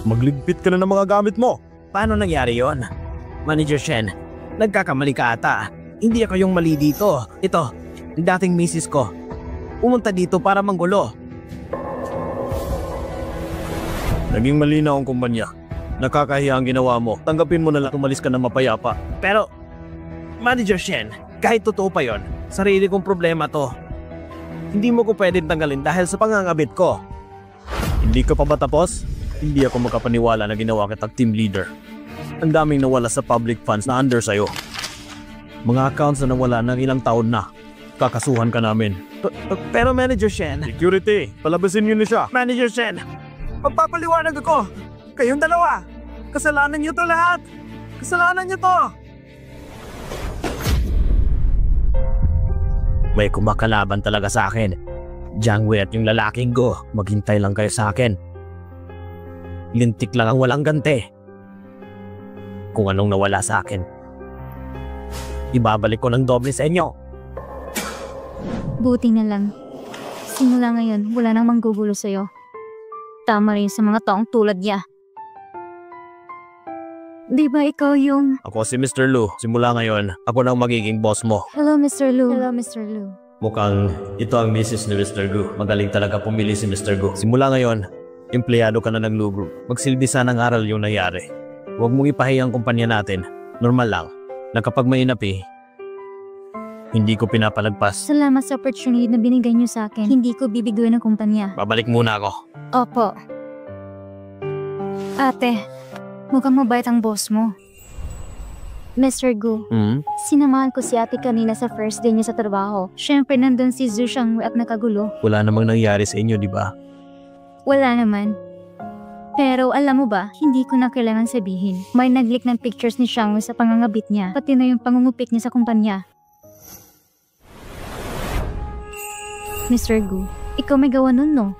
Magligpit ka na ng mga gamit mo. Paano nangyari yon? Manager Shen, nagkakamali ka ata. Hindi ako yung mali dito. Ito, yung dating misis ko. Pumunta dito para manggulo. Naging malinaw ang kumpanya. Nakakahiya ang ginawa mo. Tanggapin mo na lang umalis ka na mapayapa. Pero, Manager Shen, kahit totoo pa yon, sarili kong problema to. Hindi mo ko pwedeng tanggalin dahil sa pangangabit ko. Hindi ka pa ba tapos? Hindi ako makapaniwala na ginawa kitang team leader. Ang daming nawala sa public funds na under sa'yo. Mga accounts na nawala ng ilang taon na. Kakasuhan ka namin. Pero Manager Shen... Security, palabasin niyo na siya. Manager Shen, magpapaliwanag ako. Kayong dalawa, kasalanan niyo to lahat. Kasalanan niyo to. May kumakalaban talaga sa akin. Jiang Wei at yung lalaking Go, maghintay lang kayo sa akin. Lintik lang ang walang ganti. Kung anong nawala sa akin, ibabalik ko ng doble sa inyo. Buti na lang. Simula ngayon, wala nang manggugulo sa'yo. Tama rin sa mga taong tulad niya. Di ba ikaw yung... Ako si Mr. Lu. Simula ngayon, ako nang magiging boss mo. Hello, Mr. Lu. Hello, Mr. Lu. Mukhang ito ang misis ni Mr. Gu. Magaling talaga pumili si Mr. Gu. Simula ngayon, empleyado ka na ng Lu Group. Magsilbi sana ng aral yung nangyari. Huwag mong ipahiya ang kumpanya natin. Normal lang na kapag may inapi, hindi ko pinapalagpas. Salamat sa opportunity na binigay niyo sa akin. Hindi ko bibiguin ang kumpanya. Babalik muna ako. Opo. Ate, mukhang mabait ang boss mo. Mr. Gu, sinamahan ko si ate kanina sa first day niya sa trabaho. Siyempre nandun si Zhu Xiangwei at nakagulo. Wala namang nangyari sa inyo, di ba? Wala naman. Pero alam mo ba, hindi ko na kailangan sabihin. May nag-leak ng pictures ni Xiangwei sa pangangabit niya, pati na yung pangungupit niya sa kumpanya. Mr. Gu, ikaw may gawa nun, no?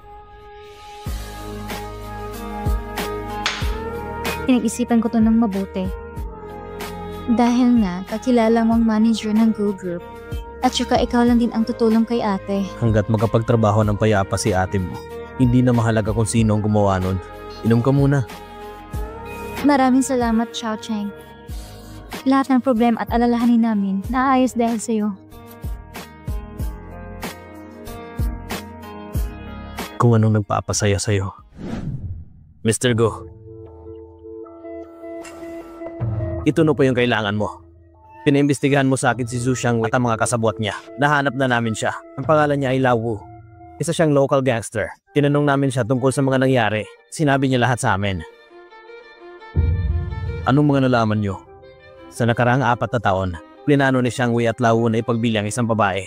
Pinag-isipan ko to ng mabuti. Dahil nga, kakilala mong manager ng Go Group. At saka ikaw lang din ang tutulong kay ate. Hanggat makapagtrabaho ng payapa si ate mo, hindi na mahalaga kung sino ang gumawa nun. Inom ka muna. Maraming salamat, Xiao Cheng. Lahat ng problema at alalahanin namin naayos dahil sa'yo. Kung anong nagpapasaya sa'yo. Mr. Go. Ito na po yung kailangan mo. Pinaimbestigahan mo sa akin si Zhu Xiangwei at ang mga kasabwat niya. Nahanap na namin siya. Ang pangalan niya ay Lao Wu. Isa siyang local gangster. Tinanong namin siya tungkol sa mga nangyari. Sinabi niya lahat sa amin. Anong mga nalaman niyo? Sa nakaraang 4 na taon, plinano ni Xiangwei at Lao Wu na ipagbilang isang babae.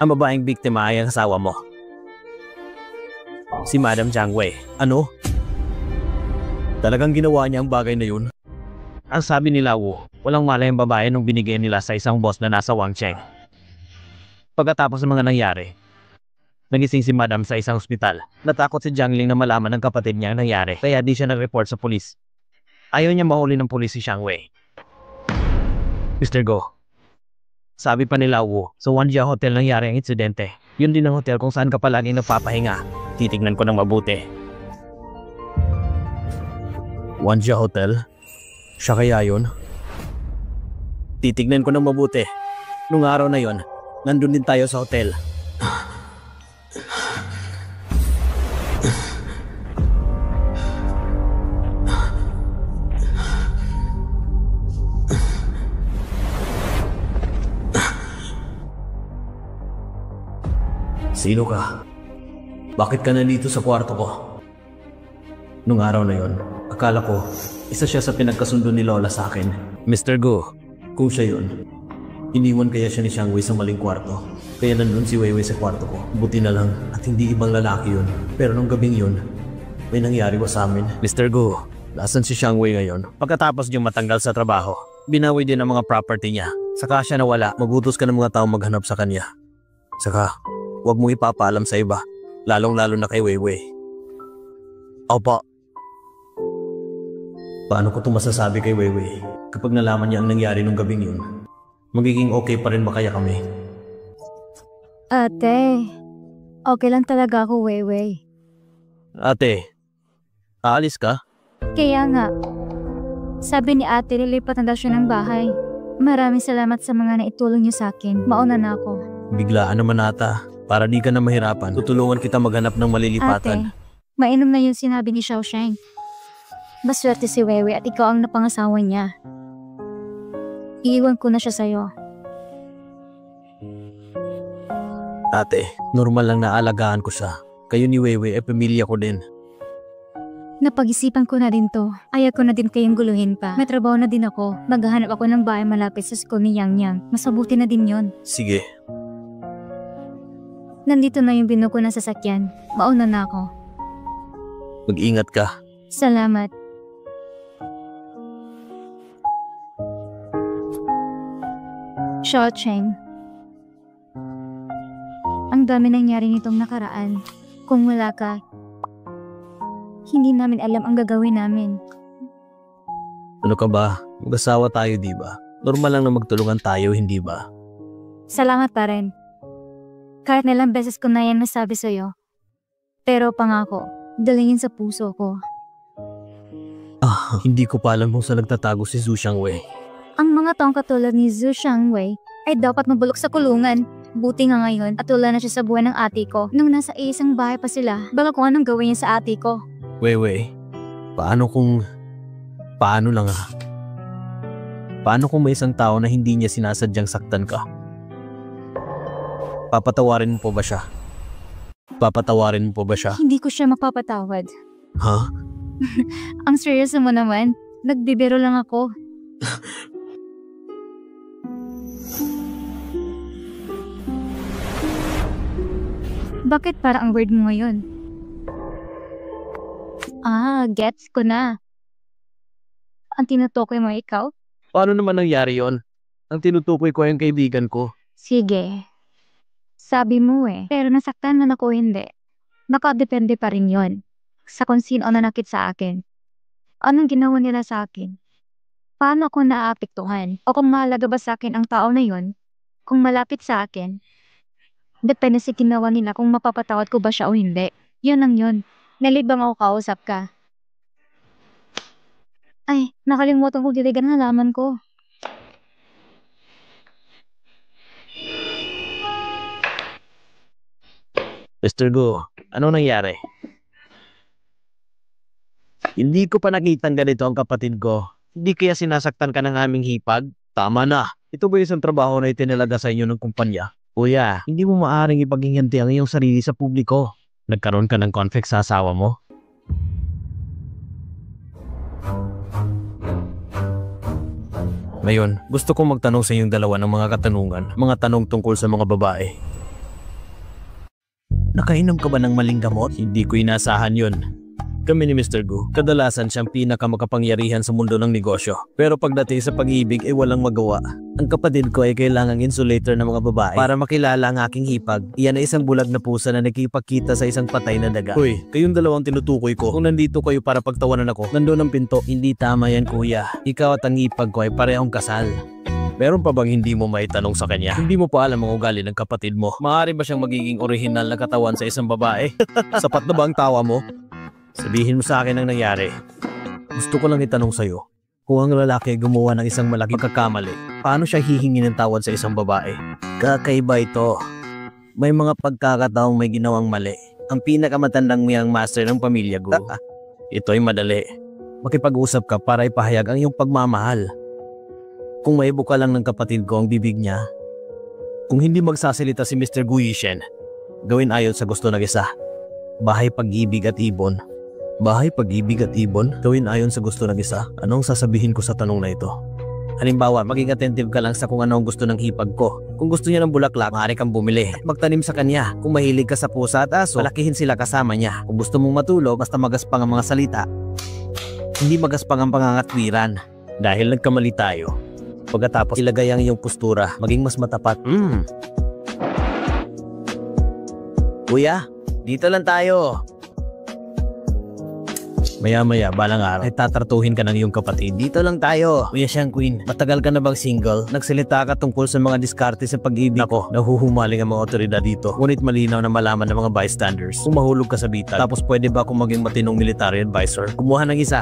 Ang babaeng biktima ay ang asawa mo. Si Madam Jiang Wei. Ano? Talagang ginawa niya ang bagay na yun? Ang sabi ni Lao Wu, walang malay ang babae nung binigay nila sa isang boss na nasa Wangcheng. Pagkatapos ng mga nangyari, nagising si Madam sa isang ospital. Natakot si Jiang Ling na malaman ng kapatid niya ang nangyari, kaya di siya nag-report sa pulis. Ayaw niya mahuli ng pulis si Xiangwei. Mr. Go, sabi pa ni Lao Wu, sa Wanjia Hotel nangyari ang insidente. Yun din ang hotel kung saan ka palaging nagpapahinga. Titignan ko ng mabuti. Wanjia Hotel? Siya kaya yun? Titignan ko ng mabuti. Nung araw na yon, nandun din tayo sa hotel. Sino ka? Bakit ka nandito sa kwarto ko? Nung araw na yon, akala ko, isa siya sa pinagkasundo ni Lola sa akin. Mr. Go, kung siya yun, iniwan kaya siya ni Xiangwei sa maling kwarto. Kaya nandun si Weiwei sa kwarto ko. Buti na lang at hindi ibang lalaki yun. Pero nung gabing yun, may nangyari ko sa amin. Mr. Go, nasan si Xiangwei ngayon? Pagkatapos niyong matanggal sa trabaho, binawi din ang mga property niya. Saka siya nawala, magutos ka ng mga tao maghanap sa kanya. Saka, huwag mo ipapaalam sa iba, lalong-lalo na kay Weiwei. Opo. Paano ko ito masasabi kay Weiwei? Kapag nalaman niya ang nangyari nung gabing yun, magiging okay pa rin ba kaya kami? Ate, okay lang talaga ako, Weiwei. Ate, Aalis ka? Kaya nga, sabi ni ate, lilipat na daw siya ng bahay. Maraming salamat sa mga naitulong niyo sa akin. Mauna na ako. Biglaan naman ata. Para di ka na mahirapan, tutulungan kita maghanap ng malilipatan. Ate, mainom na yung sinabi ni Xiaosheng. Maswerte si Wewe at ikaw ang napangasawa niya. Iiwan ko na siya sa'yo. Ate, normal lang na alagaan ko siya. Kayo ni Wewe ay pamilya ko din. Napag-isipan ko na din to. Ayaw ko na din kayong guluhin pa. May trabaho na din ako. Maghahanap ako ng bahay malapit sa school ni Yang Yang. Masabuti na din yon. Sige. Nandito na yung binuko ng sasakyan. Mauna na ako. Mag-ingat ka. Salamat. Xiaocheng. Ang dami nangyari nitong nakaraan. Kung wala ka, hindi namin alam ang gagawin namin. Ano ka ba? Mag-asawa tayo, di ba? Normal lang na magtulungan tayo, hindi ba? Salamat pa rin. Kahit nilang beses ko na yan nasabi sa'yo. Pero pangako, dalingin sa puso ko. Hindi ko pa alam kung saan nagtatago si Zhu Xiangwei. Ang mga taong katulad ni Zhu Xiangwei ay dapat mabulok sa kulungan. Buti nga ngayon at wala na siya sa buhay ng ate ko. Nung nasa isang bahay pa sila, baka kung anong gawin niya sa ate ko. Wei, paano kung may isang tao na hindi niya sinasadyang saktan ka? Papatawarin mo po ba siya? Hindi ko siya mapapatawad. Ha? Ang seryoso mo naman. Nagbibiro lang ako. Bakit parang ang weird mo ngayon? Gets ko na. Ang tinutukoy mo ikaw? Paano naman nangyari yon? Ang tinutukoy ko ay ang kaibigan ko. Sige. Sabi mo pero nasaktan man ako hindi. Nakadepende pa rin yon sa kung sino nanakit sa akin. Anong ginawa nila sa akin? Paano ako naaapektuhan? O kung mahalaga ba sa akin ang tao na yon? Kung malapit sa akin? Depende sa ginawa nila kung mapapatawad ko ba siya o hindi. Yun ang yun. Nalibang ako kausap ka. Ay, nakalimutan ko diligan ng halaman ko. Mr. Gu, ano nangyari? Hindi ko pa nakitang ganito ang kapatid ko. Hindi kaya sinasaktan ka ng aming hipag? Tama na. Ito ba isang trabaho na itinalaga sa inyo ng kumpanya? Kuya, hindi mo maaaring ipaghinganti ang iyong sarili sa publiko. Nagkaroon ka ng conflict sa asawa mo? Ngayon, gusto kong magtanong sa inyong dalawa ng mga katanungan, mga tanong tungkol sa mga babae. Nakainom ka ba ng maling gamot? Hindi ko inasahan yun. Kami ni Mr. Gu, kadalasan siyang pinakamakapangyarihan sa mundo ng negosyo. Pero pagdating sa pag-ibig ay walang magawa. Ang kapatid ko ay kailangang insulator ng mga babae para makilala ang aking hipag. Iyan ay isang bulag na pusa na nakipagkita sa isang patay na daga. Hoy, kayong dalawang tinutukoy ko. Kung nandito kayo para pagtawanan ako, nandoon ang pinto. Hindi tama yan, kuya. Ikaw at ang hipag ko ay parehong kasal. Meron pa bang hindi mo maitanong sa kanya? Hindi mo pa alam ang ugali ng kapatid mo. Maaari ba siyang magiging orihinal na katawan sa isang babae? Sapat na ba ang tawa mo? Sabihin mo sa akin ang nangyari. Gusto ko lang itanong sa'yo. Kung ang lalaki gumawa ng isang malaking pagkakamali, paano siya hihingi ng tawad sa isang babae? Kakaiba ito. May mga pagkakataong may ginawang mali. Ang pinakamatandang miyang master ng pamilya Gu. Ito ay madali. Makipag-usap ka para ipahayag ang iyong pagmamahal. Kung maibuka lang ng kapatid ko ang bibig niya, kung hindi magsasalita si Mr. Gu Yishen, gawin ayon sa gusto ng isa. Bahay, pag-ibig at ibon. Bahay, pag-ibig at ibon, gawin ayon sa gusto ng isa. Anong sasabihin ko sa tanong na ito? Halimbawa, maging attentive ka lang sa kung ano ang gusto ng hipag ko. Kung gusto niya ng bulaklak, maaari kang bumili at magtanim sa kanya. Kung mahilig ka sa pusa at aso, palakihin sila kasama niya. Kung gusto mong matulog, basta magaspang ang mga salita. Hindi magaspang ang pangangatwiran. Dahil nagkamali tayo. Pagkatapos ilagay ang iyong postura, maging mas matapat. Kuya, dito lang tayo. Maya-maya, balang araw, ay tatartuhin ka ng iyong kapatid. Dito lang tayo. Kuya Siyang Queen, matagal ka na bang single? Nagsalita ka tungkol sa mga diskarte sa pag-ibig. Nako, nahuhumaling ang mga otoridad dito. Ngunit malinaw na malaman ng mga bystanders kung mahulog ka sa bitag. Tapos pwede ba akong maging matinong military advisor? Kumuha ng isa.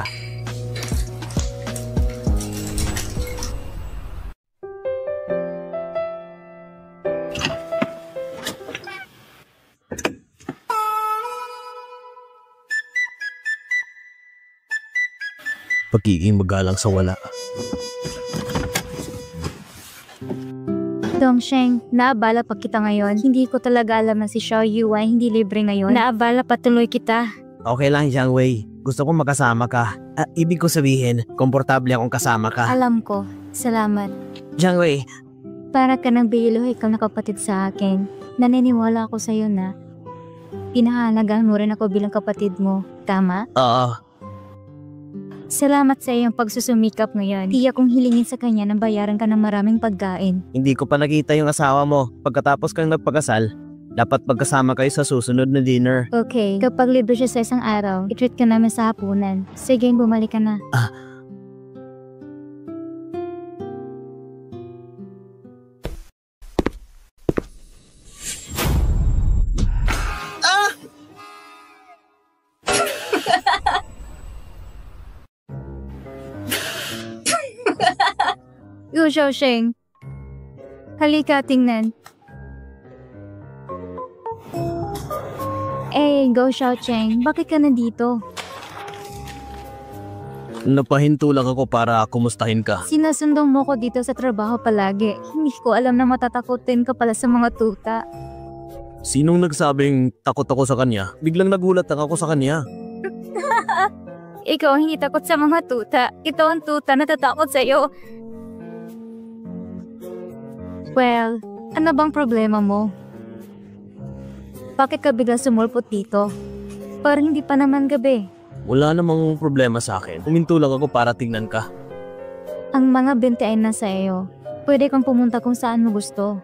Pagiging magalang sa wala. Dongsheng, naabala pa kita ngayon. Hindi ko talaga alam na si Xiao Yu ay hindi libre ngayon. Naabala patuloy kita. Okay lang, Jiang Wei. Gusto kong makasama ka. Ibig ko sabihin, komportable akong kasama ka. Alam ko. Salamat. Jiang Wei, Para ka ng biological na kapatid sa akin. Naniniwala ako sa'yo na pinahalagaan mo rin ako bilang kapatid mo. Tama? oo. Salamat sa iyong pagsusumikap ngayon. Tiya kong hilingin sa kanya na bayaran ka ng maraming pagkain. Hindi ko pa nakita yung asawa mo. Pagkatapos kang nagpakasal, dapat pagkasama kayo sa susunod na dinner. Okay, kapag libre siya sa isang araw, i-treat ka namin sa hapunan. Sige, bumalik ka na. Yu Xiaosheng. Halika, tingnan. Go Xiaocheng, bakit ka nandito? Napahinto lang ako para kumustahin ka. Sinasundong mo ko dito sa trabaho palagi. Hindi ko alam na matatakotin ka pala sa mga tuta. Sinong nagsabing takot ako sa kanya? Biglang nagulat ako sa kanya. Ikaw ang hindi takot sa mga tuta. Ito ang tuta na tatakot sa'yo. Well, ano bang problema mo? Bakit ka bigla sumulpot dito? Parang hindi pa naman gabi. Wala namang problema sa akin. Huminto lang ako para tingnan ka. Ang mga bente ay nasa iyo. Pwede kang pumunta kung saan mo gusto.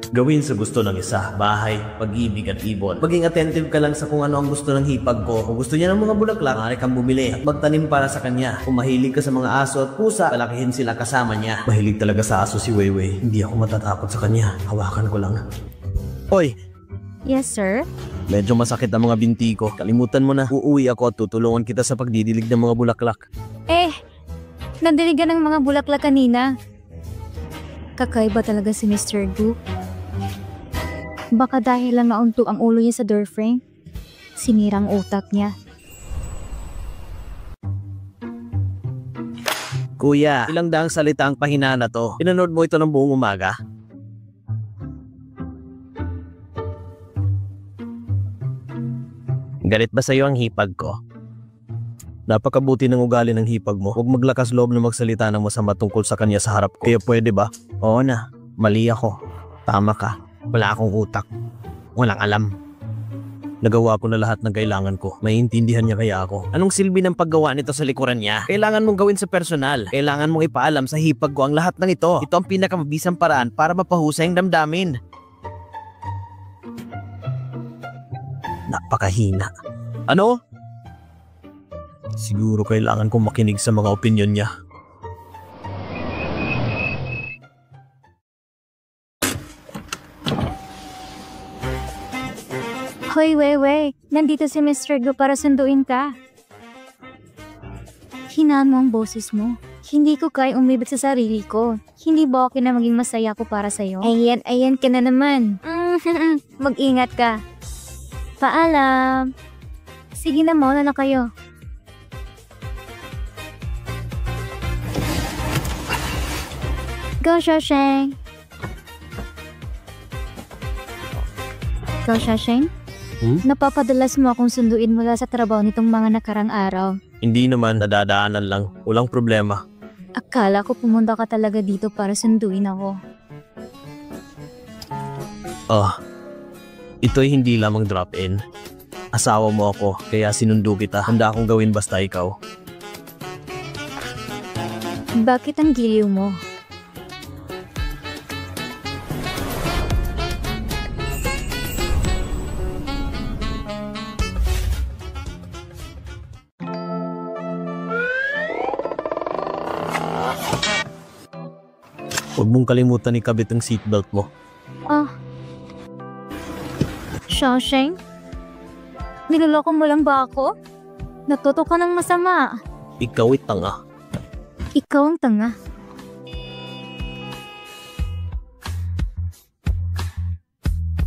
Gawin sa gusto ng isa, bahay, pag-ibig at ibon. Maging attentive ka lang sa kung ano ang gusto ng hipag ko. Kung gusto niya ng mga bulaklak, maaari kang bumili at magtanim para sa kanya. Kung mahilig ka sa mga aso at pusa, palakihin sila kasama niya. Mahilig talaga sa aso si Weiwei. Hindi ako matatakot sa kanya. Hawakan ko lang. Hoy! Yes, sir? Medyo masakit ang mga binti ko. Kalimutan mo na. Uuwi ako at tutulungan kita sa pagdidilig ng mga bulaklak. Nandiligan ng mga bulaklak kanina. Kakaiba talaga si Mr. Gu. Baka dahil lang nauntog ang ulo niya sa door frame, sinirang utak niya. Kuya, ilang daang salita ang pahina na to. Pinanood mo ito ng buong umaga? Galit ba sa'yo ang hipag ko? Napakabuti ng ugali ng hipag mo. Huwag maglakas loob na magsalita ng masama tungkol sa kanya sa harap ko. Kaya pwede ba? Oo na, mali ako. Tama ka. Wala akong utak. Walang alam. Nagawa ko na lahat ng kailangan ko. Maiintindihan niya kaya ako. Anong silbi ng paggawa nito sa likuran niya? Kailangan mong gawin sa personal. Kailangan mong ipaalam sa hipag ko ang lahat ng ito. Ito ang pinakamabisang paraan para mapahusay ang damdamin. Napakahina. Ano? Siguro kailangan kong makinig sa mga opinyon niya. Hoy, Weiwei, nandito si Mr. Gu para sunduin ka. Hinaan mo ang boses mo. Hindi ko kaya umibig sa sarili ko. Hindi ba okay na maging masaya ko para sa'yo? Ayan ka na naman. Mag-ingat ka. Paalam. Sige na, mauna na kayo. Go, Xiaosheng. Go, Xiaosheng. Napapadalas mo akong sunduin mula sa trabaho nitong mga nakarang araw. Hindi naman, nadadaanan lang. Walang problema. Akala ko pumunta ka talaga dito para sunduin ako. Ito'y hindi lamang drop-in. Asawa mo ako, kaya sinundo kita. Handa akong gawin basta ikaw. Bakit ang giliw mo? Huwag mong kalimutan ikabit ang seatbelt mo. Shawsheng? Niloloko mo lang ba ako? Natuto ka ng masama. Ikaw ay tanga. Ikaw ang tanga.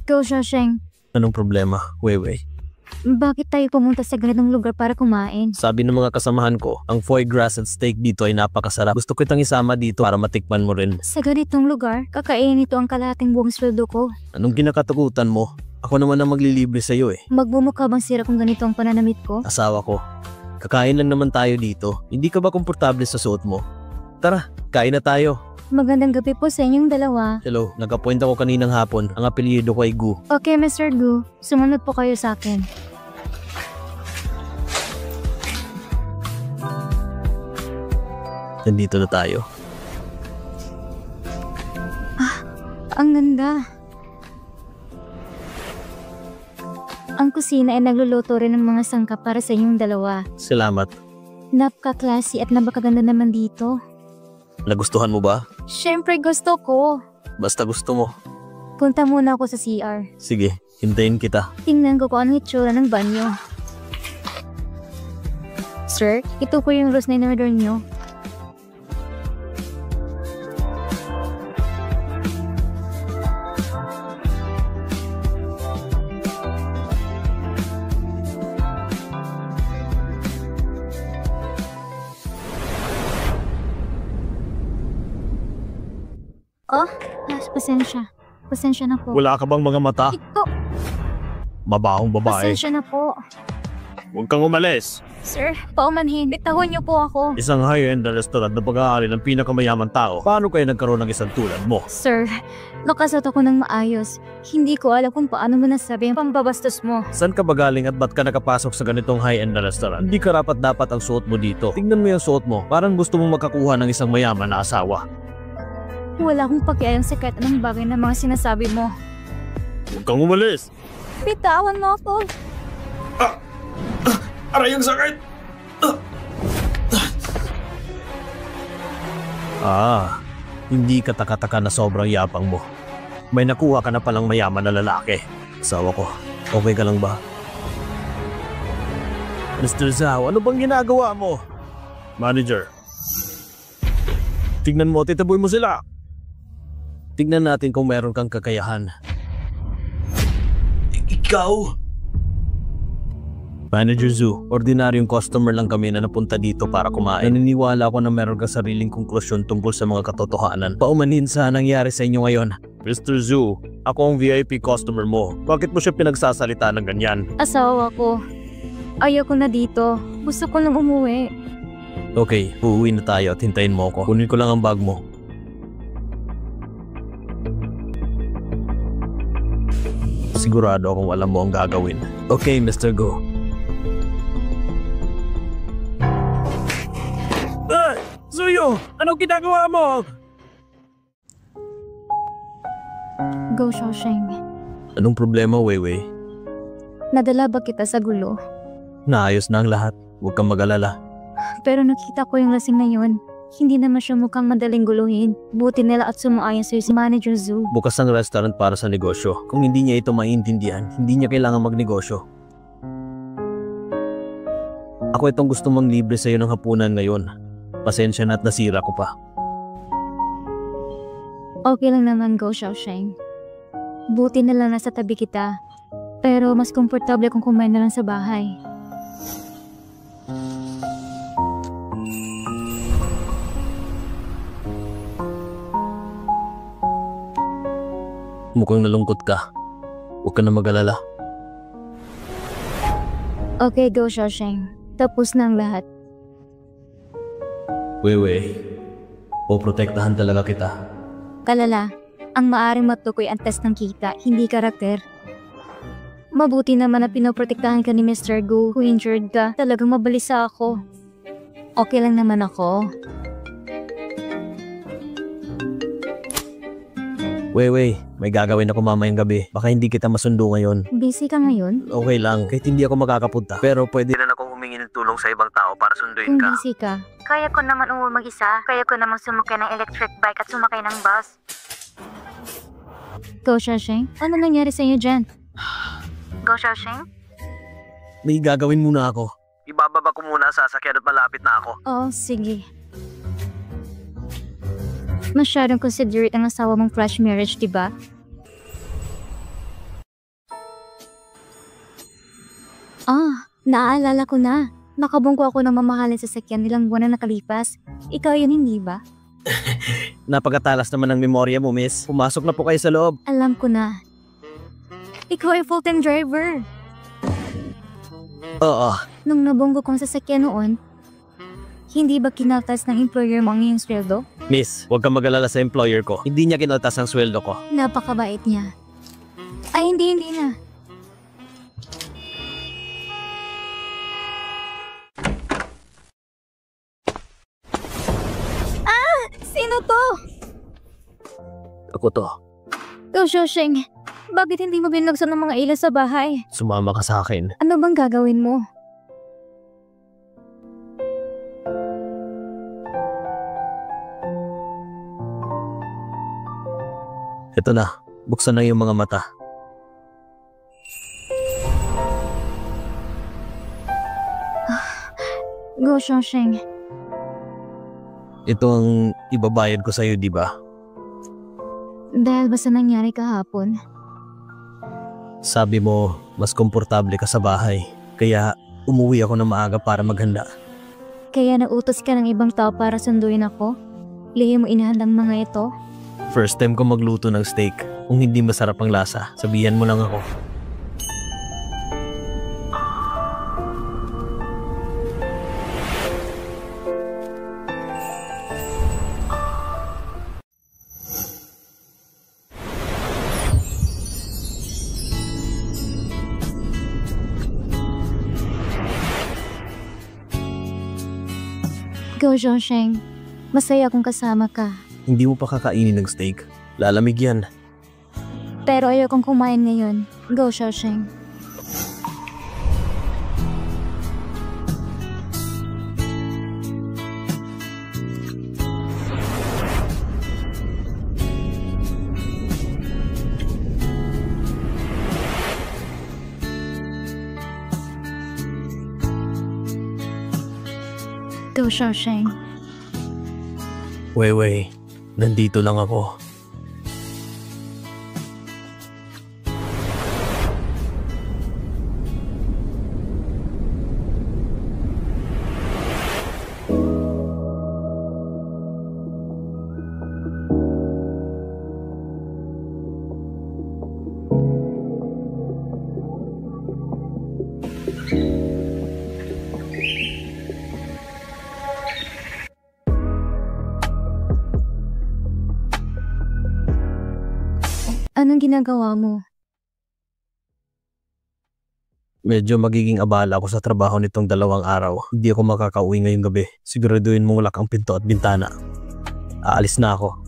Go, Shawsheng. Anong problema, Weiwei? Bakit tayo pumunta sa ganitong lugar para kumain? Sabi ng mga kasamahan ko, ang foie gras at steak dito ay napakasarap. Gusto kitang isama dito para matikman mo rin. Sa ganitong lugar, kakainin ito ang kalahating buong sweldo ko. Anong kinakatakutan mo? Ako naman ang maglilibre sa'yo eh. Magmumukha bang sira kung ganito ang pananamit ko? Asawa ko. Kakain lang naman tayo dito. Hindi ka ba komportable sa suot mo? Tara, kain na tayo. Magandang gabi po sa inyong dalawa. Hello, nag-appoint ako kaninang hapon. Ang apelyido ko ay Gu. Okay, Mr. Gu. Sumunod po kayo sa akin. Nandito na tayo. Ang ganda. Ang kusina ay nagluluto rin ng mga sangkap para sa inyong dalawa. Salamat. Napaka-classy at napakaganda naman dito. Nagustuhan mo ba? Siyempre gusto ko. Basta gusto mo. Punta muna ako sa CR. Sige, hintayin kita. Tingnan ko kung anong itsura ng banyo. Sir, ito po yung rose na in-order nyo. Pasensya. Pasensya na po. Wala ka bang mga mata? Ito. Mabahong babae. Pasensya na po. Huwag kang umalis. Sir, paumanhin. Bitahon niyo po ako. Isang high-end na restaurant na pag-aari ng pinakamayaman tao. Paano kayo nagkaroon ng isang tulad mo? Sir, nakasot ako ng maayos. Hindi ko alam kung paano mo nasabi ang pambabastos mo. Saan ka ba galing at ba't ka nakapasok sa ganitong high-end na restaurant? Hindi ka dapat ang suot mo dito. Tingnan mo yung suot mo. Parang gusto mong makakuha ng isang mayaman na asawa. Wala akong pakialam sa kahit anong bagay na mga sinasabi mo. Huwag kang umalis. Bitawan mo ako. Aray, ang sakit! Hindi ka taka-taka na sobrang yapang mo. May nakuha ka na palang mayaman na lalaki. Asawa ko, okay ka lang ba? Mr. Zhao, ano bang ginagawa mo? Manager. Tignan mo, titaboy mo sila. Tignan natin kung meron kang kakayahan. Ikaw? Manager Zhu, ordinaryong customer lang kami na napunta dito para kumain. Naniniwala ako na meron kang sariling konklusyon tungkol sa mga katotohanan. Paumanhin sa nangyari sa inyo ngayon. Mr. Zhu, ako ang VIP customer mo. Bakit mo siya pinagsasalita ng ganyan? Asawa ko. Ayoko na dito. Gusto ko nang umuwi. Okay, uuwi na tayo at hintayin mo ako. Kunin ko lang ang bag mo. Sigurado akong alam mo ang gagawin. Okay, Mr. Go. Suyo! Anong ginagawa mo? Go, Shawsheng. Anong problema, Weiwei? Nadala ba kita sa gulo? Naayos na ang lahat. Huwag kang mag-alala. Pero nakita ko yung lasing na yun. Hindi naman siya mukhang madaling guluhin. Buti nila at sumaayon sa'yo si Manager Zhu. Bukas ang restaurant para sa negosyo. Kung hindi niya ito maintindihan, hindi niya kailangan magnegosyo. Ako itong gusto mong libre sa'yo ng hapunan ngayon. Pasensya na at nasira ko pa. Okay lang naman, Go, Shawsheng. Buti na lang nasa tabi kita. Pero mas komportable kung kumain na lang sa bahay. Mukhang nalungkot ka. Huwag ka na mag-alala. Okay, Go, Shawsheng. Tapos na ang lahat. Weiwei, poprotektahan talaga kita. Kalala, ang maaring matukoy ang test ng kita, hindi karakter. Mabuti naman na pinoprotektahan ka ni Mr. Gu. Kung injured ka, talagang mabalisa ako. Okay lang naman ako. Weiwei, may gagawin ako mamayang gabi. Baka hindi kita masundo ngayon. Busy ka ngayon? Okay lang, kahit hindi ako makakapunta. Pero pwede na akong humingi ng tulong sa ibang tao para sunduin Kung ka. busy ka, kaya ko naman umuwi mag-isa. Kaya ko naman sumakay ng electric bike at sumakay ng bus. Go, Xiaoxing. Ano nangyari sa iyo dyan? Go, Xiaoxing? May gagawin muna ako. Ibababa ko muna sa sasakyan at malapit na ako. Oo, sige. Masyadong considerate ang asawa mong fresh marriage, diba? Naaalala ko na. Nakabungko ako ng mamahalin sasakyan nilang buwan na nakalipas. Ikaw yun, hindi ba? Napakatalas naman ng memorya mo, miss. Pumasok na po kayo sa loob. Alam ko na. Ikaw ay full-time driver. Oo. Nung nabunggo kong sasakyan noon, hindi ba kinaltas ng employer mo ang iyong sweldo? Miss, huwag kang mag-alala sa employer ko. Hindi niya kinaltas ang sweldo ko. Napakabait niya. Ay, hindi na. Sino to? Ako to. Go, Xiaoxing. Bakit hindi mo binuksan ng mga ilaw sa bahay? Sumama ka sa akin. Ano bang gagawin mo? Ito na. Buksan na yung mga mata. Go, Xiaoxing. Ito ang ibabayad ko sa'yo, di ba? Dahil ba sa nangyari kahapon? Sabi mo, mas komportable ka sa bahay. Kaya umuwi ako ng maaga para maghanda. Kaya nautos ka ng ibang tao para sunduin ako? Lihim mo inahandang mga ito? First time ko magluto ng steak. Kung hindi masarap ang lasa, sabihan mo lang ako. Go, Xiaoxing. Masaya kung kasama ka. Hindi mo pa kakainin ng steak. Lalamig yan. Pero ayokong kumain ngayon. Go, Xiaoxing. Go, Xiaoxing. Weiwei, nandito lang ako. Anong ginagawa mo? Medyo magiging abala ako sa trabaho nitong 2 araw. Hindi ako makakauwi ngayong gabi. Siguraduhin mong lock ang pinto at bintana. Aalis na ako.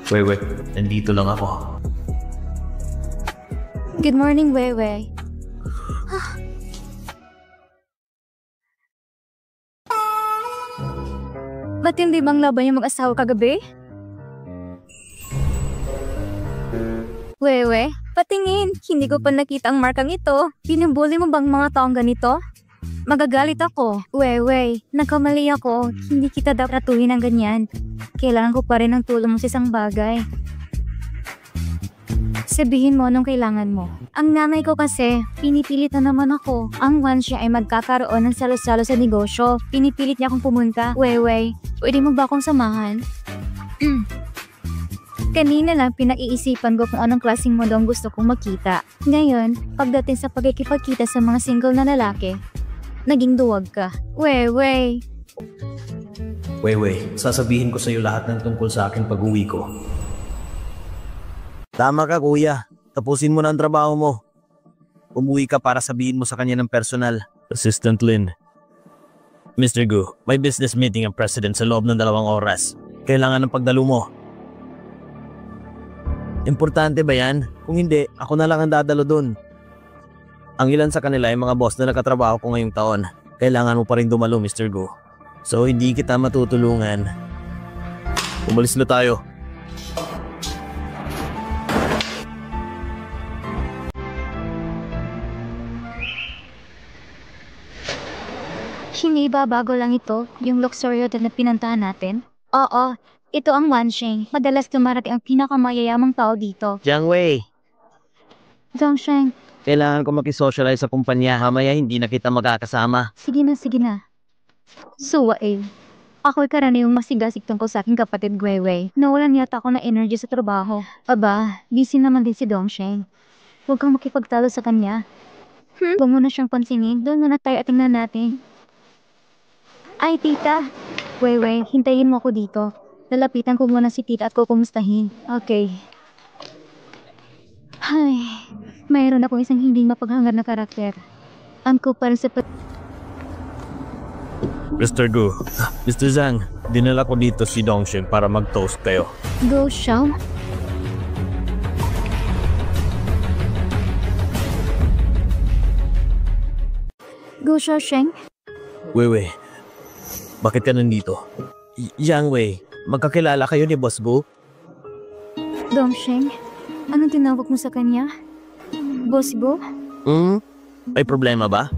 Weiwei, nandito lang ako. Good morning, Weiwei. Ba't hindi bang laban yung mag-asawa kagabi? Weiwei, patingin. Hindi ko pa nakita ang markang ito. Pinubuli mo bang mga taong ganito? Magagalit ako. Weiwei, nagkamali ako. Hindi kita dapat ratuhin ng ganyan. Kailangan ko pa rin ng tulong mo sa isang bagay. Sabihin mo anong kailangan mo. Ang nanay ko kasi, pinipilit na naman ako. Ang once siya ay magkakaroon ng salo-salo sa negosyo. Pinipilit niya akong pumunta. Weiwei, pwede mo ba akong samahan? Kanina lang pinag-iisipan ko kung anong klaseng modo ang gusto kong makita. Ngayon, pagdating sa pagkikipagkita sa mga single na lalaki, naging duwag ka. Weiwei. Weiwei, sasabihin ko sa'yo lahat ng tungkol sa akin pag-uwi ko. Tama ka, kuya. tapusin mo na ang trabaho mo. Umuwi ka para sabihin mo sa kanya ng personal. Assistant Lin. Mr. Gu, may business meeting ang president sa loob ng 2 oras. Kailangan ng pagdalo mo. Importante ba yan? Kung hindi, ako na lang ang dadalo dun. Ang ilan sa kanila ay mga boss na nakatrabaho ko ngayong taon. Kailangan mo pa rin dumalo, Mr. Gu. So hindi kita matutulungan. Umalis na tayo. Hindi ba bago lang ito, yung Luxury Hotel na pinuntahan natin? Oo, ito ang Wansheng. Madalas dumarating ang pinakamayayamang tao dito. Jiang Wei, Dongsheng, kailangan ko makisocialize sa kumpanya. Mamaya hindi na kita magkakasama. sige na. Suwa eh. Ako'y karaniwang masigasig tungkol sa aking kapatid Weiwei. Nawalan yata ako ng energy sa trabaho. Aba, busy naman din si Dongsheng. Huwag kang makipagtalo sa kanya. Huwag mo na siyang pansinin. Doon muna tayo at tingnan natin. Ay, tita. Weiwei, hintayin mo ako dito. Lalapitan ko muna si tita at kukumustahin. Okay. Ay, mayroon akong isang hindi mapaghangar na karakter. Ang kupal sa Mr. Gu, Mr. Zhang, dinala ko dito si Dongsheng para mag-toast kayo. Go, Xiao. Go, Xiao Sheng. Weiwei, bakit ka nandito? Jiang Wei, magkakilala kayo ni Boss Bu? Dongsheng, anong tinawag mo sa kanya? Boss Bo? May problema ba?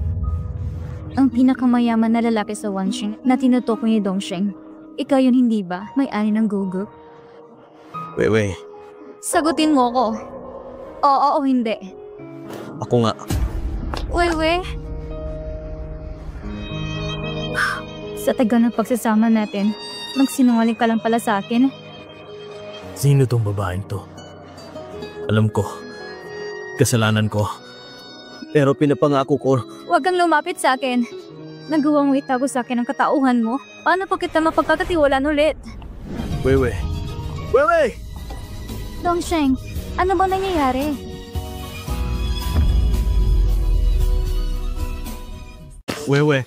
Ang pinakamayaman na lalaki sa Wansheng na tinutukoy ni Dongsheng. Ikaw yun, hindi ba? May-ari ng Go Group. Weiwei, Sagutin mo ko. Oo o hindi. ako nga. Weiwei. Sa tagal ng pagsasama natin, magsinungaling ka lang pala sa akin. Sino tong babaeng to? Alam ko, kasalanan ko. Pero pinapangako ko. Huwag kang lumapit sa akin. Nagawa mo itago sa akin ang katauhan mo. Paano pa kita mapagkakatiwalaan ulit? Weiwei! Weiwei! Dongsheng, ano ba nangyayari? Weiwei!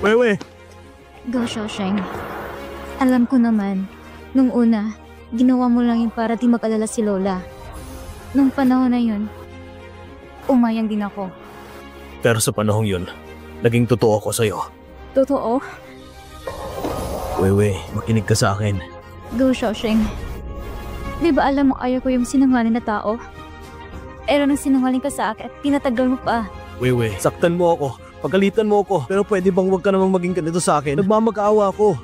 Weiwei! Go, Xiaosheng. Alam ko naman, nung una, ginawa mo lang yun para di mag-alala si Lola. Nung panahon na yun, umayang din ako. Pero sa panahong yun, naging totoo ako sa'yo. Totoo? Weiwei, makinig ka sa akin. Go, Xiaosheng. Di ba alam mo ayaw ko yung sinungaling na tao? Pero nang sinungaling ka sa akin at pinatagal mo pa. Weiwei, saktan mo ako. Pagalitan mo ako. Pero pwede bang huwag ka namang maging ganito sa akin? Nagmamag-awa ako.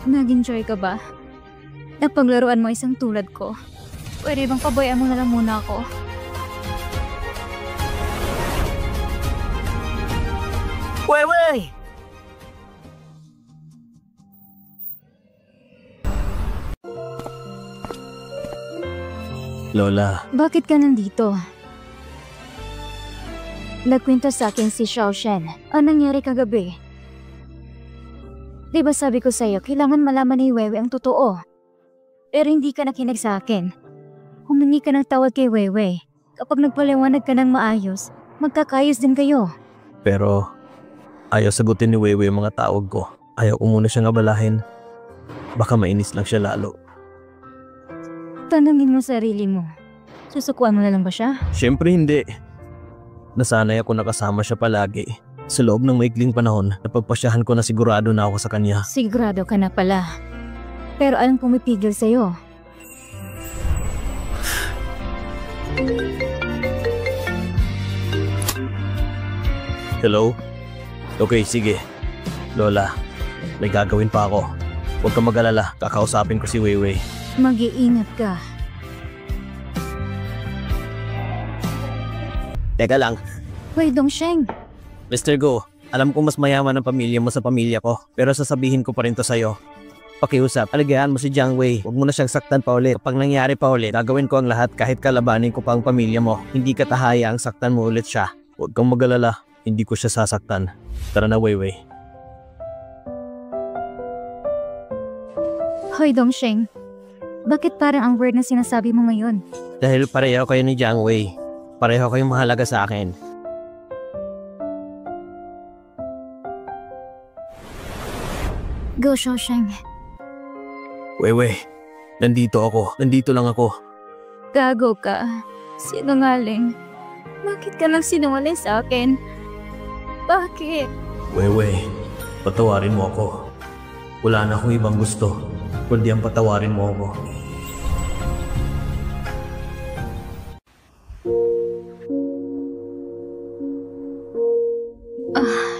Nag-enjoy ka ba? Napaglaruan mo isang tulad ko. Pwede bang pabayaan mo na lang muna ako? Weiwei! Lola, Bakit ka nandito? Nagkwento sa akin si Xiaoshen. Anong nangyari kagabi? Di ba sabi ko sa'yo, kailangan malaman ni Weiwei ang totoo. Pero hindi ka nakinig sa akin. Humingi ka ng tawad kay Weiwei. Kapag nagpaliwanag ka ng maayos, magkakayos din kayo. pero ayaw sagutin ni Weiwei ang mga tawag ko. Ayaw ko muna siyang abalahin. Baka mainis lang siya lalo. Tanungin mo sarili mo. Susukuan mo na lang ba siya? Siyempre hindi. Nasanay ako nakasama siya palagi. Sa loob ng maikling panahon, napagpasyahan ko na sigurado na ako sa kanya. Sigurado ka na pala. Pero anong pumipigil sa'yo? Hello? Okay, sige. Lola, may gagawin pa ako. Huwag kang mag-alala, kakausapin ko si Weiwei. Mag-iingat ka. Teka lang, Wei Dongsheng, Mr. Go, alam ko mas mayaman ang pamilya mo sa pamilya ko, pero sasabihin ko pa rin to sa'yo. Pakiusap, alagaan mo si Jiang Wei. Huwag mo na siyang saktan pa ulit. Kapag nangyari pa ulit, gagawin ko ang lahat kahit kalabanin ko pa ang pamilya mo. Hindi ka tahayaang saktan mo ulit siya. Huwag kang mag-alala, hindi ko siya sasaktan. Tara na, Weiwei. Hoy Dongsheng, Bakit parang ang weird na sinasabi mo ngayon? Dahil pareho kayo ni Jiang Wei. Pareho kayong mahalaga sa akin. Go, Xiaosheng. Weiwei, nandito ako. Nandito lang ako. Gago ka. Sinungaling. Bakit ka nagsinungaling sa akin? Bakit? Weiwei, patawarin mo ako. Wala na akong ibang gusto, kundi ang patawarin mo ako.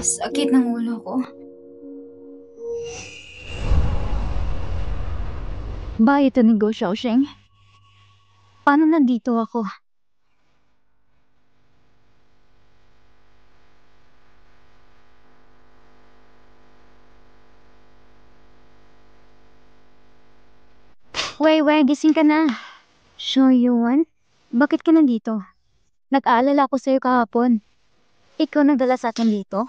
Sakit ng ulo ko. Ba, ito ni Go Xiaosheng? Paano nandito ako? Wei, gising ka na. Shoyuan? Bakit ka nandito? Nag-aalala ako sa'yo kahapon. Ikaw nagdala sa akin dito?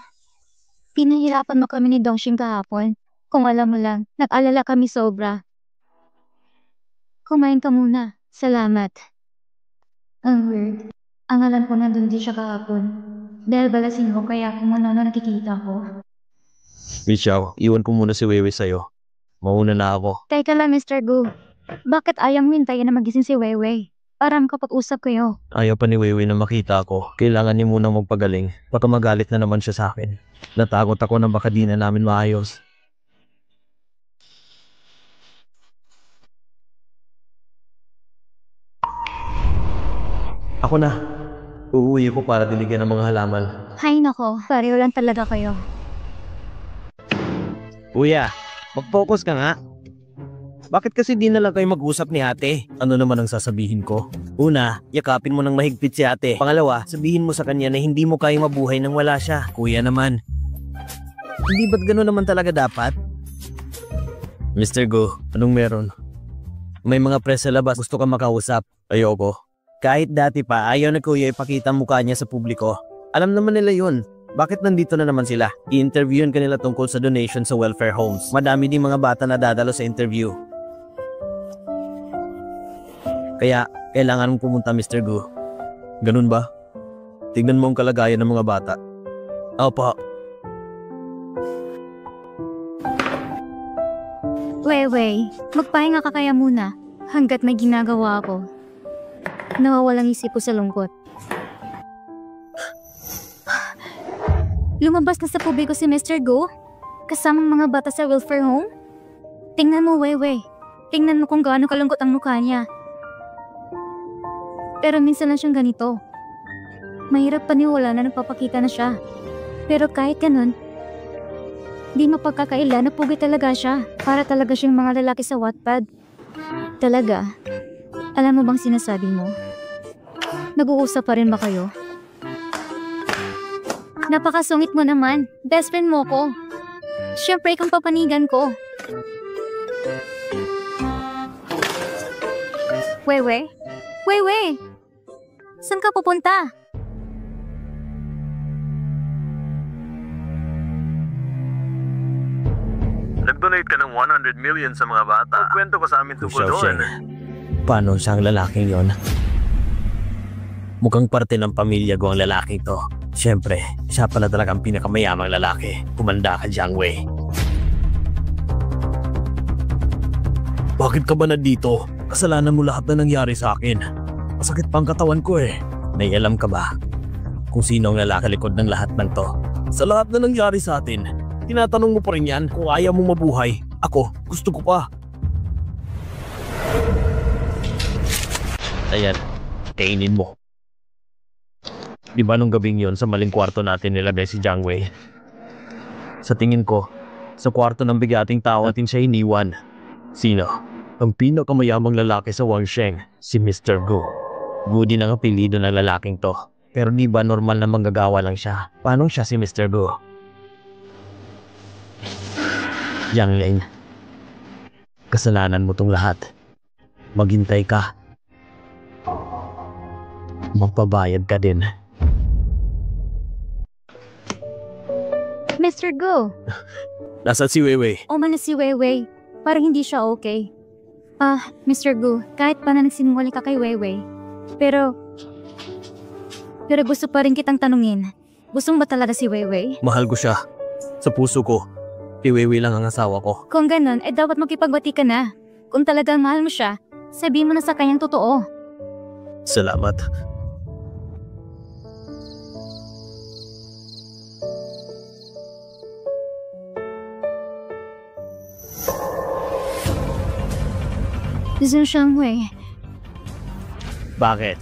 Pinahirapan mo kami ni Dongxing kahapon. Kung alam mo lang, nag-alala kami sobra. Kumain ka muna. Salamat. Ang weird. Ang alam ko nandun din siya kahapon. Dahil balasin ko kaya kung ano nakikita ko. Michao, iwan ko muna si Weiwei sa'yo. Mauna na ako. Teka lang, Mr. Gu. Bakit ayaw mo hintayin na magising si Weiwei? Para makapag-usap kayo. Ayaw pa ni Weiwei na makita ako. Kailangan niya munang magpagaling. Baka magalit na naman siya sa akin. Natakot ako na baka di na namin maayos. Ako na. Uuwi ko para diligyan ng mga halaman. Hay nako, pareho lang talaga kayo. Kuya, mag-focus ka nga. Bakit kasi di na lang kayo mag-usap ni ate? Ano naman ang sasabihin ko? Una, yakapin mo ng mahigpit si ate. Pangalawa, sabihin mo sa kanya na hindi mo kayang mabuhay nang wala siya. Kuya naman. Hindi ba't gano'n naman talaga dapat? Mr. Go, anong meron? May mga press sa labas, gusto ka makausap. Ayoko. Kahit dati pa, ayaw na kuya ipakita ang mukha niya sa publiko. Alam naman nila yun. Bakit nandito na naman sila? I-interviewin kanila tungkol sa donation sa welfare homes. Madami din mga bata na dadalo sa interview. Kaya, kailangan mong pumunta, Mr. Gu. Ganun ba? Tignan mo ang kalagayan ng mga bata. Opo. Weiwei, magpahinga ka kaya muna. Hanggat may ginagawa ako. Nawawalang isip ko sa lungkot. Lumabas na sa publiko si Mr. Go? Kasamang mga bata sa welfare home? Tingnan mo, Weiwei. Tingnan mo kung gaano kalungkot ang mukha niya. Pero minsan lang siyang ganito. Mahirap paniwala na nagpapakita na siya. Pero kahit ganun, di mapagkakaila na pugi talaga siya. Para talaga siyang mga lalaki sa Wattpad. Talaga? Alam mo bang sinasabi mo? Nag-uusap pa rin ba kayo? Napakasungit mo naman. Best friend mo ko. Siyempre kang papanigan ko. Weiwei? Weiwei! Saan ka pupunta? Nag-donate ka ng 100 million sa mga bata. Kwento ko sa amin tungkol doon. Paano siya ang lalaking yon? Mukhang parte ng pamilya ko ang lalaking to. Siyempre, siya pala talagang pinakamayamang lalaki. Kumanda ka, Jiang Wei. Bakit ka ba nandito? Kasalanan mo lahat na nangyari sa akin. Masakit pa ang katawan ko eh. May alam ka ba kung sino ang lalaki likod ng lahat ng to? Sa lahat na nangyari sa atin, tinatanong mo pa rin yan kung ayaw mo mabuhay. Ako, gusto ko pa. Ayan, kainin mo. Di ba nung gabing yon sa maling kwarto natin nilagay si Jiang Wei? Sa tingin ko, sa kwarto ng bigating tao natin siya iniwan. Sino? Ang pinakamayamang lalaki sa Wangsheng, Si Mr. Gu. Gu din ang apelido ng lalaking to. Pero di ba normal na manggagawa lang siya? Paano siya si Mr. Gu? Yang Ling, kasalanan mo tong lahat. Maghintay ka. Magpabayad ka din. Mr. Go! Nasaan si Weiwei? Umalis si Weiwei. Parang hindi siya okay. Mr. Gu, kahit pa na nagsinungaling ka kay Weiwei, pero gusto pa rin kitang tanungin. Gusto mo ba talaga si Weiwei? Mahal ko siya. Sa puso ko, Weiwei lang ang asawa ko. Kung ganun, dapat makipagbati ka na. Kung talagang mahal mo siya, sabihin mo na sa kanyang totoo. Salamat. Zhou Shangwei, Bakit?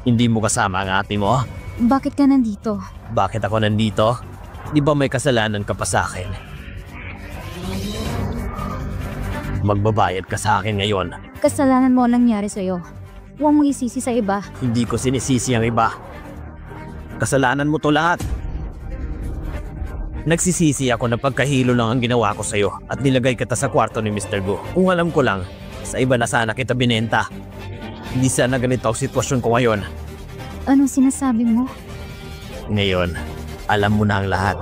Hindi mo kasama ang ate mo? bakit ka nandito? Bakit ako nandito? Di ba may kasalanan ka pa sa akin? Magbabayad ka sa akin ngayon. Kasalanan mo ang nangyari sa'yo. Huwag mong isisi sa iba. Hindi ko sinisisi ang iba. Kasalanan mo to lahat. Nagsisisi ako na pagkahilo lang ang ginawa ko sa'yo at nilagay kita sa kwarto ni Mr. Gu. Kung alam ko lang, sa iba na sana kita binenta. Hindi sana ganito ang sitwasyon ko ngayon. Anong sinasabi mo? Ngayon, alam mo na ang lahat.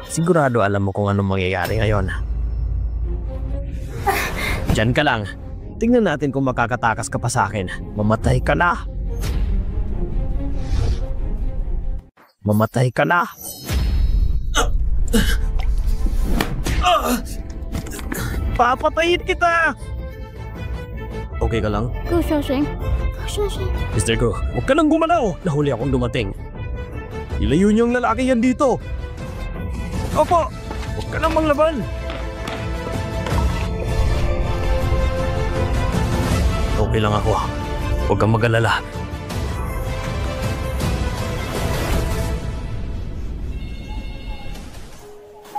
Sigurado alam mo kung anong mangyayari ngayon. Diyan ka lang. Tingnan natin kung makakatakas ka pa sa akin. Mamatay ka na. Mamatay ka na. Papatayin kita! Okay ka lang? Go, Xiaosheng. Xiaosheng. Mr. Go, huwag ka nang gumalaw. Nahuli akong dumating. Ilayo niyo ang lalaki yan dito. Opo, huwag ka nang maglaban. Okay lang ako. Huwag kang mag-alala.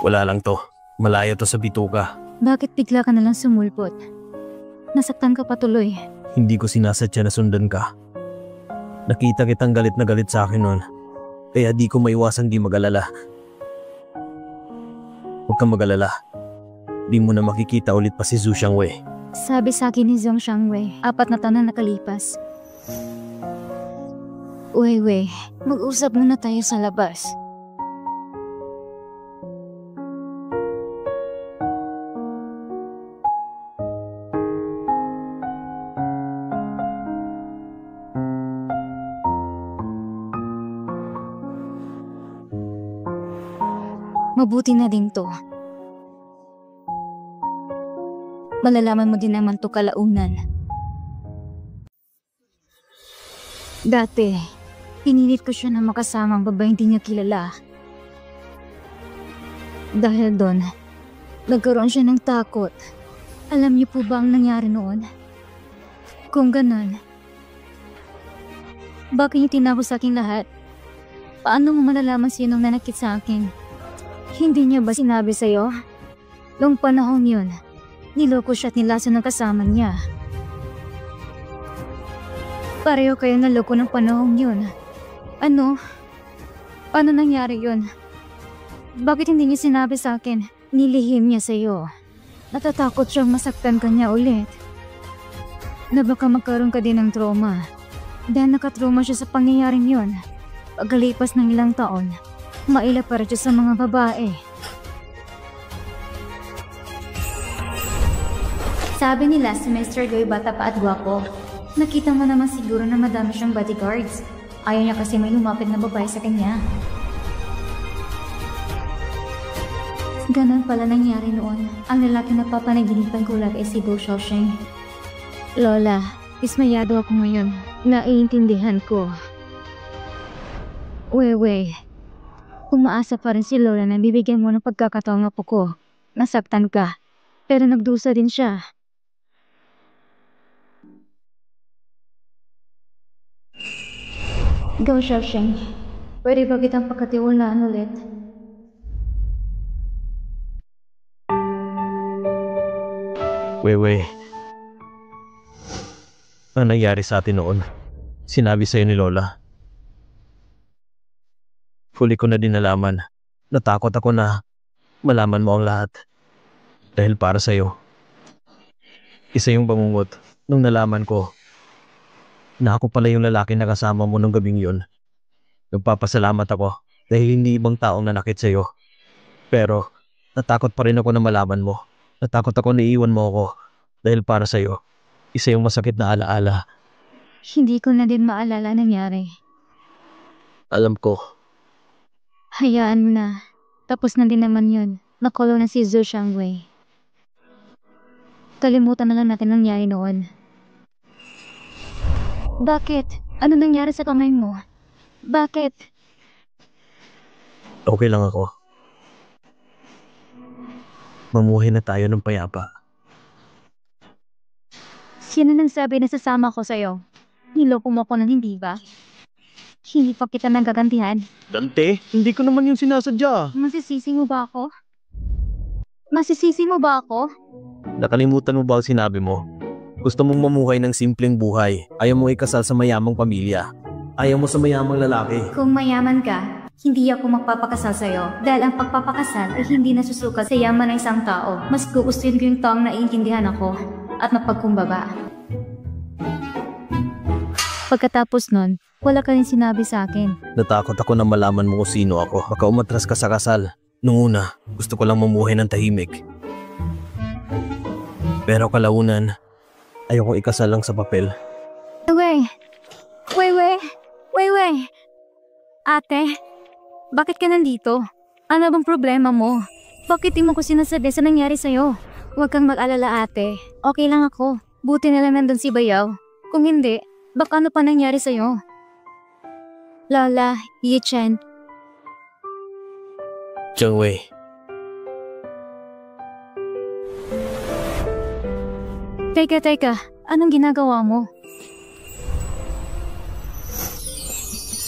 Wala lang to. Malayo to sa bituka. Bakit bigla ka nalang sumulpot? Nasaktan ka patuloy. Hindi ko sinasadya na sundan ka. Nakita kitang galit na galit sa akin noon. Kaya di ko maiwasang di mag-alala. Huwag kang mag-alala. Di mo na makikita ulit pa si Zhou Shangwei. Sabi sa akin ni Zhou Shangwei, 4 na taon na nakalipas. Weiwei, mag-usap muna tayo sa labas. Mabuti na din to. Malalaman mo din naman to kalaunan. Dati, pinilit ko siya na makasama ang babae hindi niya kilala. Dahil doon, nagkaroon siya ng takot. Alam niyo po ba ang nangyari noon? Kung ganon, bakit niyo tinako sa akin lahat? Paano mo malalaman sinong nanakit sa akin? Hindi niya ba sinabi sa'yo? Noong panahon yun, niloko siya at nilaso ng kasama niya. Pareho kayo naloko ng panahon yun. Ano? Paano nangyari yun? Bakit hindi niya sinabi sa akin? Nilihim niya sa'yo. Natatakot siyang masaktan ka niya ulit. Na baka magkaroon ka din ng trauma. Dahil nakatrauma siya sa pangyayaring yun. Pagkalipas ng ilang taon, maila para siya sa mga babae. Sabi nila si Mr. Goy bata pa at gwapo. Nakita mo naman siguro na madami siyang bodyguards. Ayaw niya kasi may lumapit na babae sa kanya. Ganon pala nangyari noon. Ang lalaki na papanaginipan ko lagi ay si Go Xiaosheng. Lola, ismayado ako ngayon. Naiintindihan ko. Weiwei, umaasa pa rin si Lola na bibigyan mo ng pagkakataong apo ko. Nasaktan ka, pero nagdusa din siya. Go Xiaosheng, pwede ba kitang pagkatiwalaan ulit? Weiwei. Ano nangyari sa atin noon? Sinabi sa'yo ni Lola. Huli ko na din nalaman. Natakot ako na malaman mo ang lahat. Dahil para sa'yo. Isa yung bangungot nung nalaman ko na ako pala yung lalaki na kasama mo nung gabing yun. Nagpapasalamat ako dahil hindi ibang taong nanakit sa'yo. Pero natakot pa rin ako na malaman mo. Natakot ako na iiwan mo ako. Dahil para sa'yo, isa yung masakit na alaala. Hindi ko na din maalala nangyari. Alam ko, Hayaan mo na. Tapos na din naman yun. Nakulong na si Zhou Xiangwei. Kalimutan na lang natin ang nangyari noon. Bakit? Ano nangyari sa kamay mo? Bakit? okay lang ako. Mamuhay na tayo ng payapa. Sino nang sabi na sasama ko sa'yo? Niloko mo ako ng hindi ba? Hindi pa kita nagagantihan. Dante, hindi ko naman yung sinasadya. Masisisi mo ba ako? Masisisi mo ba ako? Nakalimutan mo ba ang sinabi mo? Gusto mong mamuhay ng simpleng buhay. Ayaw mo ikasal sa mayamang pamilya. Ayaw mo sa mayamang lalaki. Kung mayaman ka, hindi ako magpapakasal sa'yo. Dahil ang pagpapakasal ay hindi nasusukat sa yaman ng isang tao. Mas gugustuhin ko yung taong naiintindihan ako at mapagkumbaba. Pagkatapos nun, wala ka rin sinabi sa akin. Natakot ako na malaman mo kung sino ako. Baka umatras ka sa kasal. Nung una, gusto ko lang mamuhay ng tahimik. Pero kalaunan, ayoko ikasal lang sa papel. Wait. Ate, bakit ka nandito? Ano bang problema mo? Bakit di mo ko sinasabi sa nangyari sa'yo? Huwag kang mag-alala ate. Okay lang ako. Buti na lang nandun si Bayaw. Kung hindi, baka ano pa nangyari sa'yo? Lola, Yi-Chen. Jiangwei, Teka. Anong ginagawa mo?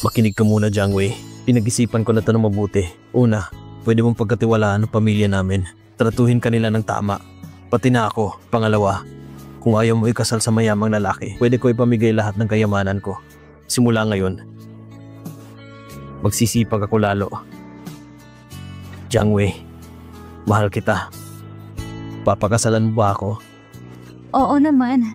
makinig ka muna Jiangwei. Pinag-isipan ko na ito ng mabuti. Una, pwede mong pagkatiwalaan ng pamilya namin. Tratuhin kanila ng tama. Pati na ako. Pangalawa, kung ayaw mo ikasal sa mayamang lalaki, pwede ko ipamigay lahat ng kayamanan ko. Simula ngayon, magsisipag ako lalo. Jiangwei, mahal kita. Papakasalan mo ba ako? Oo naman.